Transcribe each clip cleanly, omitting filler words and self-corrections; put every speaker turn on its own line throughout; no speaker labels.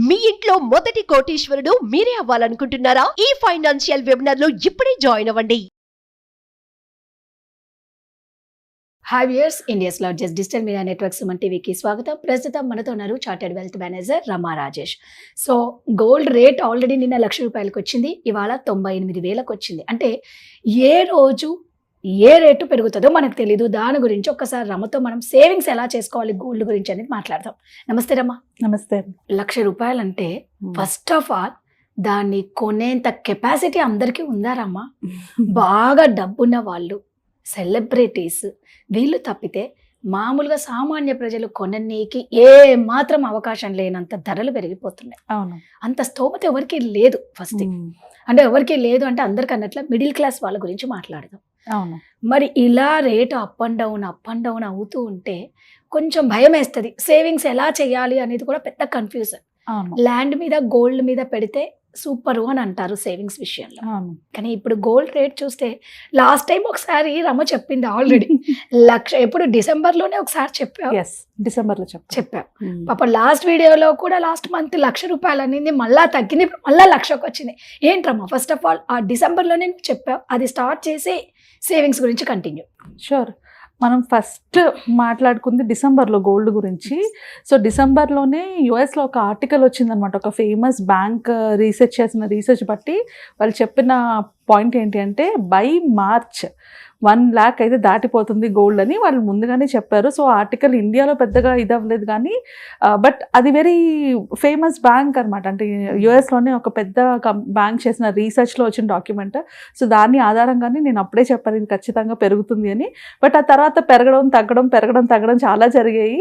మీ ఇంట్లో మొదటి కోటీశ్వరుడు మీరే అవ్వాలనుకుంటున్నారా? ఈ ఫైనాన్షియల్ వెబినార్ లో ఇప్పుడే జాయిన్ అవ్వండి.
Hi viewers, India's largest digital media network Suman టీవీకి స్వాగతం. ప్రస్తుతం మనతో ఉన్నారు chartered wealth manager Rama Rajesh. So gold rate already నిన్న ₹1,00,000 వచ్చింది, ఇవాళ 98,000 వచ్చింది. అంటే ఏ రోజు ఏ రేటు పెరుగుతుందో మనకు తెలీదు. దాని గురించి ఒక్కసారి రమతో మనం సేవింగ్స్ ఎలా చేసుకోవాలి గోల్డ్ గురించి అనేది మాట్లాడదాం. నమస్తే రమ.
నమస్తే.
₹1,00,000 అంటే ఫస్ట్ ఆఫ్ ఆల్ దాన్ని కొనేంత కెపాసిటీ అందరికీ ఉందారమ్మా? బాగా డబ్బున్న వాళ్ళు, సెలబ్రిటీస్, వీళ్ళు తప్పితే మామూలుగా సామాన్య ప్రజలు కొననీకి ఏ మాత్రం అవకాశం లేనంత ధరలు పెరిగిపోతున్నాయి.
అవును.
అంత స్తోమత ఎవరికి లేదు. ఫస్ట్ అంటే ఎవరికి లేదు అంటే అందరికి అన్నట్ల మిడిల్ క్లాస్ వాళ్ళ గురించి మాట్లాడదాం.
అవును.
మరి ఇలా రేటు అప్ అండ్ డౌన్ అవుతూ ఉంటే కొంచెం భయం వేస్తుంది. సేవింగ్స్ ఎలా చేయాలి అనేది కూడా పెద్ద కన్ఫ్యూజన్. ల్యాండ్ మీద గోల్డ్ మీద పెడితే సూపర్ అని అంటారు సేవింగ్స్ విషయంలో. కానీ ఇప్పుడు గోల్డ్ రేట్ చూస్తే లాస్ట్ టైం ఒకసారి రమ చెప్పింది ఆల్రెడీ ₹1,00,000 ఎప్పుడు డిసెంబర్లోనే ఒకసారి
డిసెంబర్లో చెప్పావు.
పాప లాస్ట్ వీడియోలో కూడా లాస్ట్ మంత్ ₹1,00,000 అనేది మళ్ళా తగ్గింది, మళ్ళీ 1,00,000 వచ్చింది. ఏంట్రమ్మా? ఫస్ట్ ఆఫ్ ఆల్ ఆ డిసెంబర్లోనే చెప్పావు, అది స్టార్ట్ చేసి సేవింగ్స్ గురించి కంటిన్యూ.
షూర్. మనం ఫస్ట్ మాట్లాడుకుంది డిసెంబర్లో గోల్డ్ గురించి. సో డిసెంబర్లోనే యుఎస్లో ఒక ఆర్టికల్ వచ్చిందనమాట. ఒక ఫేమస్ బ్యాంక్ చేసిన రీసెర్చ్ బట్టి వాళ్ళు చెప్పిన పాయింట్ ఏంటి అంటే బై మార్చ్ 1,00,000 అయితే దాటిపోతుంది గోల్డ్ అని వాళ్ళు ముందుగానే చెప్పారు. సో ఆర్టికల్ ఇండియాలో పెద్దగా ఇది అవ్వలేదు కానీ బట్ అది వెరీ ఫేమస్ బ్యాంక్ అనమాట. అంటే యుఎస్లోనే ఒక పెద్ద బ్యాంక్ చేసిన రీసెర్చ్లో వచ్చిన డాక్యుమెంట్. సో దాన్ని ఆధారంగానే నేను అప్పుడే చెప్పాను ఇది ఖచ్చితంగా పెరుగుతుంది అని. బట్ ఆ తర్వాత పెరగడం చాలా జరిగాయి.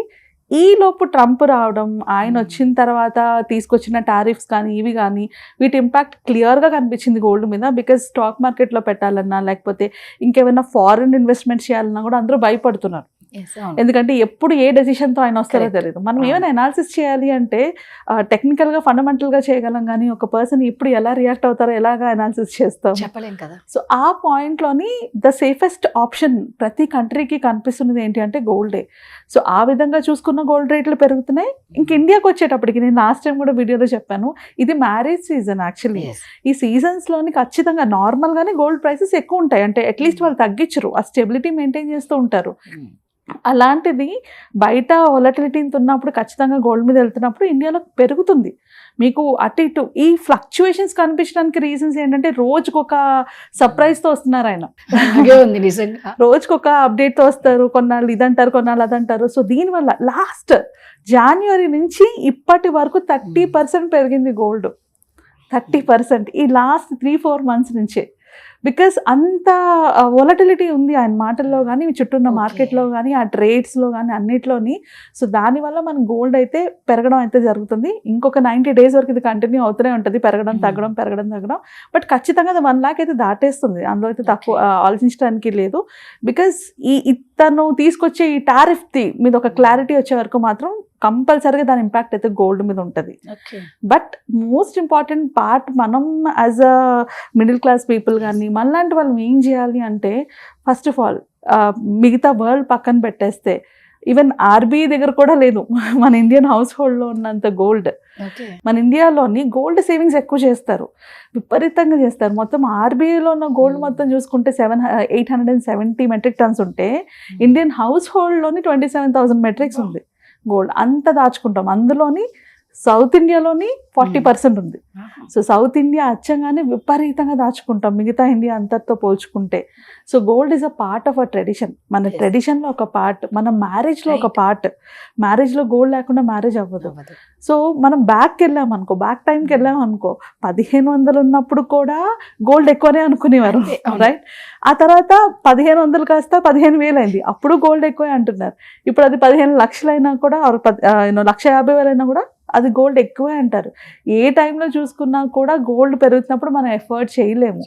ఈ లోపు ట్రంప్ రావడం, ఆయన వచ్చిన తర్వాత తీసుకొచ్చిన టారిఫ్స్ కానీ ఇవి కానీ వీటి ఇంపాక్ట్ క్లియర్గా కనిపించింది గోల్డ్ మీద. బికాజ్ స్టాక్ మార్కెట్లో పెట్టాలన్నా లేకపోతే ఇంకేమైనా ఫారిన్ ఇన్వెస్ట్మెంట్ చేయాలన్నా కూడా అందరూ భయపడుతున్నారు. ఎందుకంటే ఎప్పుడు ఏ డెసిషన్తో ఆయన వస్తారో తెలియదు. మనం ఏమైనా అనాలిసిస్ చేయాలి అంటే టెక్నికల్గా ఫండమెంటల్గా చేయగలం కానీ ఒక పర్సన్ ఇప్పుడు ఎలా రియాక్ట్ అవుతారో ఎలాగా అనాలిసిస్ చేస్తాం
చెప్పలేం కదా.
సో ఆ పాయింట్లోని ద సేఫెస్ట్ ఆప్షన్ ప్రతి కంట్రీకి కనిపిస్తున్నది ఏంటి అంటే గోల్డే. సో ఆ విధంగా చూసుకున్న గోల్డ్ రేట్లు పెరుగుతున్నాయి. ఇంక ఇండియాకి వచ్చేటప్పటికి నేను లాస్ట్ టైం కూడా వీడియోలో చెప్పాను, ఇది మ్యారేజ్ సీజన్. యాక్చువల్లీ ఈ సీజన్స్లోని ఖచ్చితంగా నార్మల్గానే గోల్డ్ ప్రైసెస్ ఎక్కువ ఉంటాయి. అంటే అట్లీస్ట్ వాళ్ళు తగ్గించరు, ఆ స్టెబిలిటీ మెయింటైన్ చేస్తూ ఉంటారు. అలాంటిది బయట వొలటిలిటీ ఉన్నప్పుడు ఖచ్చితంగా గోల్డ్ మీద వెళ్తున్నప్పుడు ఇండియాలో పెరుగుతుంది. మీకు అటు ఇటు ఈ ఫ్లక్చుయేషన్స్ కనిపించడానికి రీజన్స్ ఏంటంటే రోజుకొక సర్ప్రైజ్తో వస్తున్నారు ఆయన. రోజుకొక అప్డేట్తో వస్తారు, కొన్నాళ్ళు ఇదంటారు, కొన్నాళ్ళు అదంటారు. సో దీనివల్ల లాస్ట్ జనవరి నుంచి ఇప్పటి వరకు 30% పెరిగింది గోల్డ్. 30% ఈ లాస్ట్ 3-4 months నుంచే. బికాస్ అంత వొలటిలిటీ ఉంది ఆయన మాటల్లో కానీ చుట్టూన్న మార్కెట్లో కానీ ఆ ట్రేడ్స్లో కానీ అన్నిట్లోని. సో దానివల్ల మన గోల్డ్ అయితే పెరగడం అయితే జరుగుతుంది. ఇంకొక 90 days వరకు ఇది కంటిన్యూ అవుతూనే ఉంటుంది, పెరగడం తగ్గడం. బట్ ఖచ్చితంగా అది 1,00,000 అయితే దాటేస్తుంది. అందులో అయితే తక్కువ ఆలోచించడానికి లేదు. బికాస్ ఇతను తీసుకొచ్చే ఈ టారిఫ్ మీద ఒక క్లారిటీ వచ్చే వరకు మాత్రం కంపల్సరీగా దాని ఇంపాక్ట్ అయితే గోల్డ్ మీద ఉంటుంది. బట్ మోస్ట్ ఇంపార్టెంట్ పార్ట్ మనం as a middle class people కానీ మనలాంటి వాళ్ళు ఏం చేయాలి అంటే ఫస్ట్ ఆఫ్ ఆల్ మిగతా వరల్డ్ పక్కన పెట్టేస్తే ఈవెన్ ఆర్బీఐ దగ్గర కూడా లేదు మన ఇండియన్ హౌస్ హోల్డ్లో ఉన్నంత గోల్డ్. మన ఇండియాలోని గోల్డ్ సేవింగ్స్ ఎక్కువ చేస్తారు, విపరీతంగా చేస్తారు. మొత్తం ఆర్బీఐలో ఉన్న గోల్డ్ మొత్తం చూసుకుంటే 870 మెట్రిక్ టన్స్ ఉంటే ఇండియన్ హౌస్ హోల్డ్లోని 27,000 మెట్రిక్స్ ఉంది గోల్డ్. అంత దాచుకుంటాం. అందులోని సౌత్ ఇండియాలోని 40% ఉంది. సో సౌత్ ఇండియా అచ్చంగానే విపరీతంగా దాచుకుంటాం మిగతా ఇండియా అంతటితో పోల్చుకుంటే. So gold is a part of a tradition. మన ట్రెడిషన్లో ఒక పార్ట్, మన మ్యారేజ్లో ఒక పార్ట్. మ్యారేజ్లో గోల్డ్ లేకుండా మ్యారేజ్ అవ్వదు. సో మనం బ్యాక్ టైంకి వెళ్ళామనుకో 1,500 ఉన్నప్పుడు కూడా గోల్డ్ ఎక్కువనే అనుకునేవారు, రైట్? ఆ తర్వాత 1,500 కాస్త 15,000 అయింది, అప్పుడు గోల్డ్ ఎక్కువే అంటున్నారు. ఇప్పుడు అది 15 లక్షలు అయినా కూడా 1,50,000 అయినా కూడా అది గోల్డ్ ఎక్కువే అంటారు. ఏ టైంలో చూసుకున్నా కూడా గోల్డ్ పెరుగుతున్నప్పుడు మనం ఎఫర్ట్ చేయలేము.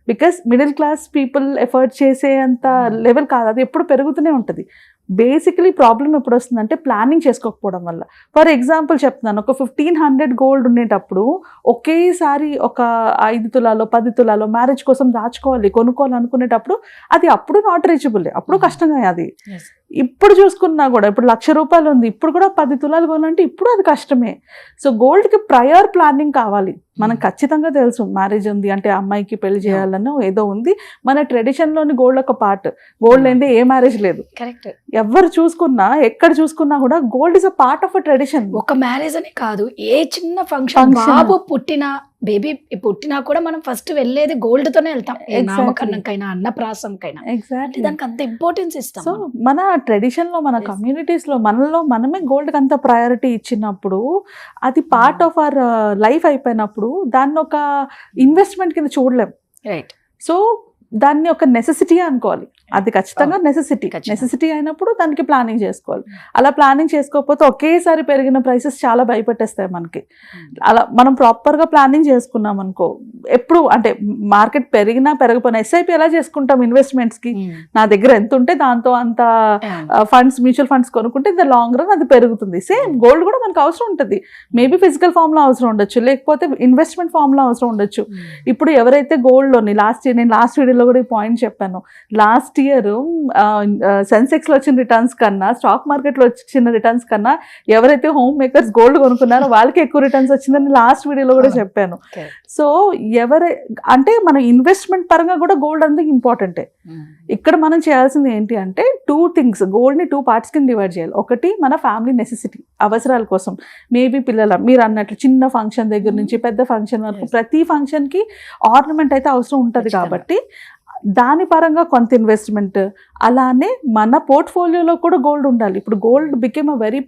Because middle class people effort చేసే అంత లెవెల్ కాదు, అది ఎప్పుడు పెరుగుతూనే ఉంటుంది. బేసికలీ ప్రాబ్లం ఎప్పుడు వస్తుందంటే ప్లానింగ్ చేసుకోకపోవడం వల్ల. ఫర్ ఎగ్జాంపుల్ చెప్తున్నాను, ఒక 1,500 గోల్డ్ ఉండేటప్పుడు ఒకేసారి ఒక 5 తులాలో 10 తులాలో మ్యారేజ్ కోసం దాచుకోవాలి, కొనుక్కోవాలి అనుకునేటప్పుడు అది అప్పుడు నాట్ రీచబుల్, అప్పుడు కష్టంగా అది. ఇప్పుడు చూసుకున్నా కూడా ఇప్పుడు ₹1,00,000 ఉంది, ఇప్పుడు కూడా 10 తులాలు కొనాలంటే ఇప్పుడు అది కష్టమే. సో గోల్డ్కి ప్రయర్ ప్లానింగ్ కావాలి. మనకు ఖచ్చితంగా తెలుసు మ్యారేజ్ ఉంది అంటే అమ్మాయికి పెళ్లి చేయాలనో ఏదో ఉంది, మన ట్రెడిషన్లోని గోల్డ్ ఒక పార్ట్. గోల్డ్ లేనిదే ఏ మ్యారేజ్ లేదు.
కరెక్ట్.
ఎవరు చూసుకున్నా ఎక్కడ చూసుకున్నా కూడా gold is a part of a tradition.
ఒక మ్యారేజ్ అని కాదు, ఏ చిన్న ఫంక్షన్, బాబు పుట్టినా బేబీ పుట్టినా కూడా మనం ఫస్ట్ వెళ్ళేది గోల్డ్ తోనే వెళ్తాం. నామకరణంకైనా అన్నప్రాసంకైనా
ఎగ్జాక్ట్లీ
దానికి అంత ఇంపార్టెన్స్ ఇస్తాం.
సో మన ట్రెడిషన్ లో, మన కమ్యూనిటీస్ లో, మనలో మనమే గోల్డ్ కి అంత ప్రయారిటీ ఇచ్చినప్పుడు, అది పార్ట్ ఆఫ్ అవర్ లైఫ్ అయిపోయినప్పుడు దాన్ని ఒక ఇన్వెస్ట్మెంట్ కింద చూడలేం.
రైట్.
సో దాన్ని ఒక నెసెసిటీ అనుకోవాలి. అది ఖచ్చితంగా నెసెసిటీ అయినప్పుడు దానికి ప్లానింగ్ చేసుకోవాలి. అలా ప్లానింగ్ చేసుకోకపోతే ఒకేసారి పెరిగిన ప్రైసెస్ చాలా భయపెట్టేస్తాయి మనకి. అలా మనం ప్రాపర్గా ప్లానింగ్ చేసుకున్నాం అనుకో, ఎప్పుడు అంటే మార్కెట్ పెరిగినా పెరగపోయినా ఎస్ఐపి ఎలా చేసుకుంటాం ఇన్వెస్ట్మెంట్స్కి, నా దగ్గర ఎంత ఉంటే దాంతో అంత ఫండ్స్, మ్యూచువల్ ఫండ్స్ కొనుక్కుంటే ద లాంగ్ రన్ అది పెరుగుతుంది. సేమ్ గోల్డ్ కూడా మనకు అవసరం ఉంటుంది. మేబీ ఫిజికల్ ఫామ్లో అవసరం ఉండొచ్చు, లేకపోతే ఇన్వెస్ట్మెంట్ ఫామ్లో అవసరం ఉండొచ్చు. ఇప్పుడు ఎవరైతే గోల్డ్లోని నేను లాస్ట్ వీడియోలో కూడా ఈ పాయింట్ చెప్పాను, లాస్ట్ ఇయర్ సెన్సెక్స్లో వచ్చిన రిటర్న్స్ కన్నా, స్టాక్ మార్కెట్లో వచ్చిన రిటర్న్స్ కన్నా ఎవరైతే హోమ్ మేకర్స్ గోల్డ్ కొనుక్కున్నారో వాళ్ళకి ఎక్కువ రిటర్న్స్ వచ్చిందని లాస్ట్ వీడియోలో కూడా చెప్పాను. సో అంటే మన ఇన్వెస్ట్మెంట్ పరంగా కూడా గోల్డ్ అనేది ఇంపార్టెంటే. ఇక్కడ మనం చేయాల్సింది ఏంటి అంటే 2 things, గోల్డ్ని 2 parts కింద డివైడ్ చేయాలి. ఒకటి మన ఫ్యామిలీ నెసెసిటీ, అవసరాల కోసం. మేబీ పిల్లల, మీరు అన్నట్లు చిన్న ఫంక్షన్ దగ్గర నుంచి పెద్ద ఫంక్షన్ వరకు ప్రతి ఫంక్షన్కి ఆర్నమెంట్ అయితే అవసరం ఉంటుంది కాబట్టి దాని పరంగా కొంత ఇన్వెస్ట్మెంట్. అలానే మన పోర్ట్ఫోలియోలో కూడా గోల్డ్ ఉండాలి. ఇప్పుడు gold became a very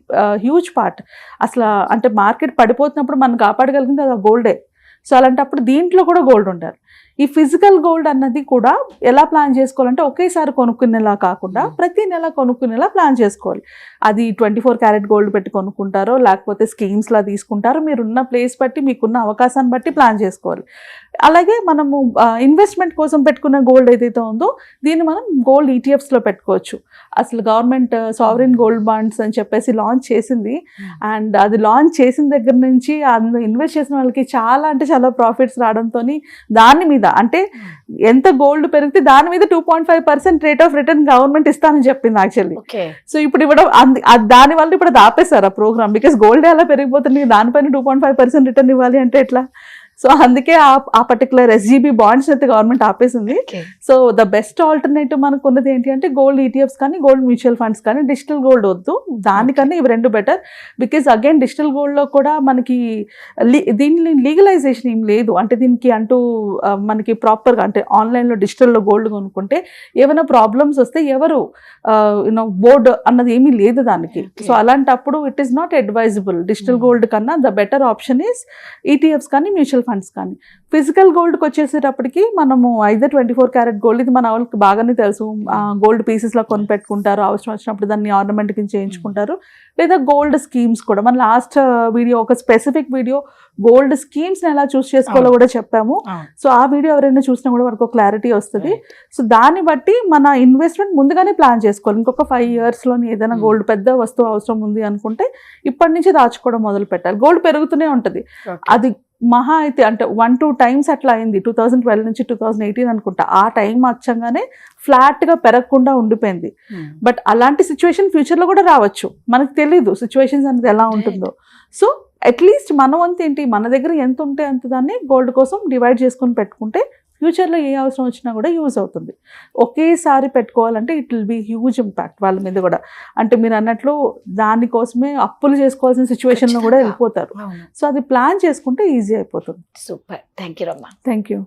huge part. అసలు అంటే మార్కెట్ పడిపోతున్నప్పుడు మనం కాపాడగలిగింది అది గోల్డే. సో అలాంటప్పుడు దీంట్లో కూడా గోల్డ్ ఉండాలి. ఈ ఫిజికల్ గోల్డ్ అన్నది కూడా ఎలా ప్లాన్ చేసుకోవాలంటే ఒకేసారి కొనుక్కునేలా కాకుండా ప్రతి నెల కొనుక్కునేలా ప్లాన్ చేసుకోవాలి. అది 24 క్యారెట్ గోల్డ్ పెట్టి కొనుక్కుంటారో లేకపోతే స్కీమ్స్లా తీసుకుంటారో, మీరున్న ప్లేస్ బట్టి, మీకున్న అవకాశాన్ని బట్టి ప్లాన్ చేసుకోవాలి. అలాగే మనము ఇన్వెస్ట్మెంట్ కోసం పెట్టుకున్న గోల్డ్ ఏదైతే ఉందో దీన్ని మనం గోల్డ్ ఈటీఎఫ్స్లో పెట్టుకోవచ్చు. అసలు గవర్నమెంట్ సావరిన్ గోల్డ్ బాండ్స్ అని చెప్పేసి లాంచ్ చేసింది. అండ్ అది లాంచ్ చేసిన దగ్గర నుంచి అందులో ఇన్వెస్ట్ చేసిన వాళ్ళకి చాలా అంటే చాలా ప్రాఫిట్స్ రావడంతో దాని మీద అంటే ఎంత గోల్డ్ పెరిగితే దాని మీద 2.5% రేట్ ఆఫ్ రిటర్న్ గవర్నమెంట్ ఇస్తానని చెప్పింది యాక్చువల్లీ. సో ఇప్పుడు ఇవ్వడం దాని వల్ల ఇప్పుడు అది ఆపేశారు ఆ ప్రోగ్రామ్. బికాస్ గోల్డ్ ఎలా పెరిగిపోతుంది, దానిపైన 2.5% రిటర్న్ ఇవ్వాలి అంటే ఎట్లా? సో అందుకే ఆ పర్టికులర్ SGB బాండ్స్ అయితే గవర్నమెంట్ ఆపేసింది. సో ద బెస్ట్ ఆల్టర్నేటివ్ మనకు ఉన్నది ఏంటి అంటే గోల్డ్ ఈటీఎఫ్స్ కానీ గోల్డ్ మ్యూచువల్ ఫండ్స్ కానీ. డిజిటల్ గోల్డ్ వద్దు, దానికన్నా ఇవి రెండు బెటర్. బికాజ్ అగైన్ డిజిటల్ గోల్డ్లో కూడా మనకి దీని లీగలైజేషన్ ఏం లేదు. అంటే దీనికి అంటూ మనకి ప్రాపర్గా అంటే ఆన్లైన్లో డిజిటల్లో గోల్డ్ కొనుక్కుంటే ఏమైనా ప్రాబ్లమ్స్ వస్తే ఎవరు బోర్డ్ అన్నది ఏమీ లేదు దానికి. సో అలాంటప్పుడు it is not advisable. Digital gold కన్నా the better option is ETFs కానీ మ్యూచువల్ ఫండ్స్ కానీ. ఫిజికల్ గోల్డ్కి వచ్చేసేటప్పటికి మనము ఐదర్ 24 క్యారెట్ గోల్డ్, ఇది మన వాళ్ళకి బాగానే తెలుసు, గోల్డ్ పీసెస్లో కొని పెట్టుకుంటారు, అవసరం వచ్చినప్పుడు దాన్ని ఆర్నమెంట్ కింద చేయించుకుంటారు. లేదా గోల్డ్ స్కీమ్స్ కూడా మన లాస్ట్ వీడియో, ఒక స్పెసిఫిక్ వీడియో గోల్డ్ స్కీమ్స్ని ఎలా చూస్ చేసుకోవాలో కూడా చెప్పాము. సో ఆ వీడియో ఎవరైనా చూసినా కూడా మనకు క్లారిటీ వస్తుంది. సో దాన్ని బట్టి మన ఇన్వెస్ట్మెంట్ ముందుగానే ప్లాన్ చేసుకోవాలి. ఇంకొక 5 yearsలోని ఏదైనా గోల్డ్ పెద్ద వస్తువు అవసరం ఉంది అనుకుంటే ఇప్పటి నుంచి దాచుకోవడం మొదలు పెట్టాలి. గోల్డ్ పెరుగుతూనే ఉంటుంది. అది మహా అయితే అంటే 1-2 times అట్లా అయింది 2012 నుంచి 2018 అనుకుంటా. ఆ టైం వచ్చంగానే ఫ్లాట్గా పెరగకుండా ఉండిపోయింది. బట్ అలాంటి సిచ్యువేషన్ ఫ్యూచర్లో కూడా రావచ్చు, మనకు తెలీదు సిచ్యువేషన్స్ అనేది ఎలా ఉంటుందో. సో అట్లీస్ట్ మన వంతు ఏంటి, మన దగ్గర ఎంత ఉంటే అంత దాన్ని గోల్డ్ కోసం డివైడ్ చేసుకొని పెట్టుకుంటే ఫ్యూచర్లో ఏ అవసరం వచ్చినా కూడా యూజ్ అవుతుంది. ఒకేసారి పెట్టుకోవాలంటే it will be huge impact వాళ్ళ మీద కూడా. అంటే మీరు అన్నట్లు దానికోసమే అప్పులు చేసుకోవాల్సిన సిచ్యువేషన్లో కూడా వెళ్ళిపోతారు. సో అది ప్లాన్ చేసుకుంటే ఈజీ అయిపోతుంది.
సూపర్. థ్యాంక్ యూ రమ్మ.
Thank you.